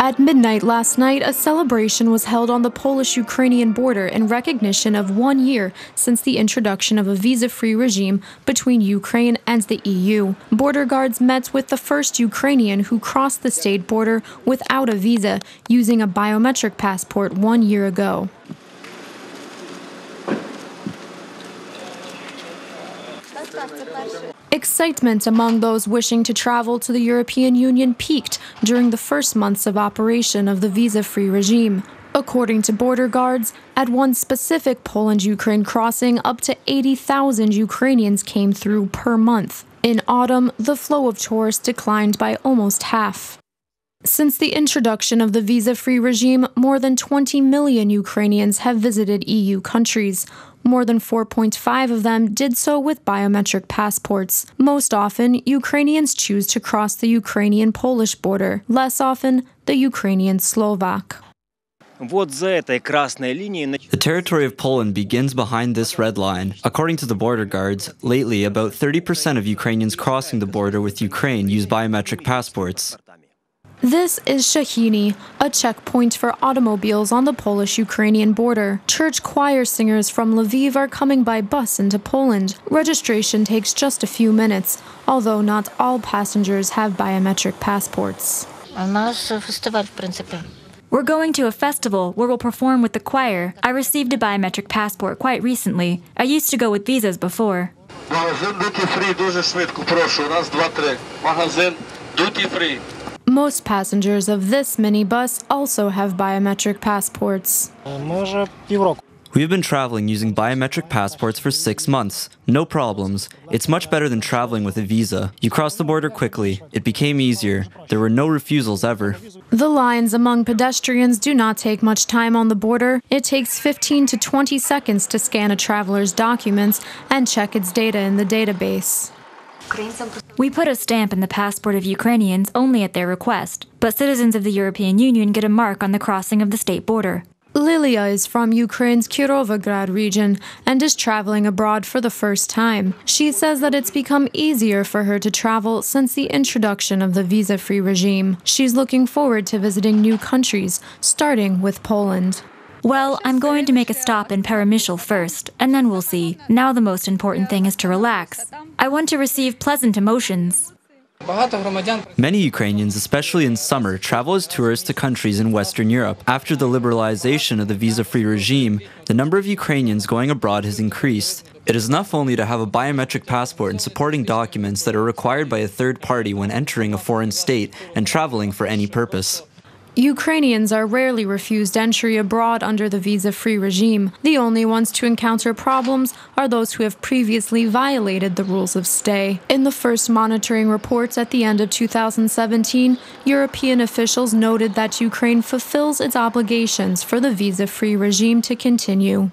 At midnight last night, a celebration was held on the Polish-Ukrainian border in recognition of 1 year since the introduction of a visa-free regime between Ukraine and the EU. Border guards met with the first Ukrainian who crossed the state border without a visa, using a biometric passport 1 year ago. Excitement among those wishing to travel to the European Union peaked during the first months of operation of the visa-free regime. According to border guards, at one specific Poland-Ukraine crossing, up to 80,000 Ukrainians came through per month. In autumn, the flow of tourists declined by almost half. Since the introduction of the visa-free regime, more than 20 million Ukrainians have visited EU countries. More than 4.5 of them did so with biometric passports. Most often, Ukrainians choose to cross the Ukrainian-Polish border. Less often, the Ukrainian-Slovak. The territory of Poland begins behind this red line. According to the border guards, lately about 30% of Ukrainians crossing the border with Ukraine use biometric passports. This is Shahini, a checkpoint for automobiles on the Polish-Ukrainian border. Church choir singers from Lviv are coming by bus into Poland. Registration takes just a few minutes, although not all passengers have biometric passports. We're going to a festival where we'll perform with the choir. I received a biometric passport quite recently. I used to go with visas before. Most passengers of this minibus also have biometric passports. We have been traveling using biometric passports for 6 months. No problems. It's much better than traveling with a visa. You cross the border quickly. It became easier. There were no refusals ever. The lines among pedestrians do not take much time on the border. It takes 15 to 20 seconds to scan a traveler's documents and check its data in the database. We put a stamp in the passport of Ukrainians only at their request, but citizens of the European Union get a mark on the crossing of the state border. Lilia is from Ukraine's Kirovograd region and is traveling abroad for the first time. She says that it's become easier for her to travel since the introduction of the visa-free regime. She's looking forward to visiting new countries, starting with Poland. Well, I'm going to make a stop in Peremyśl first, and then we'll see. Now the most important thing is to relax. I want to receive pleasant emotions. Many Ukrainians, especially in summer, travel as tourists to countries in Western Europe. After the liberalization of the visa-free regime, the number of Ukrainians going abroad has increased. It is enough only to have a biometric passport and supporting documents that are required by a third party when entering a foreign state and traveling for any purpose. Ukrainians are rarely refused entry abroad under the visa-free regime. The only ones to encounter problems are those who have previously violated the rules of stay. In the first monitoring reports at the end of 2017, European officials noted that Ukraine fulfills its obligations for the visa-free regime to continue.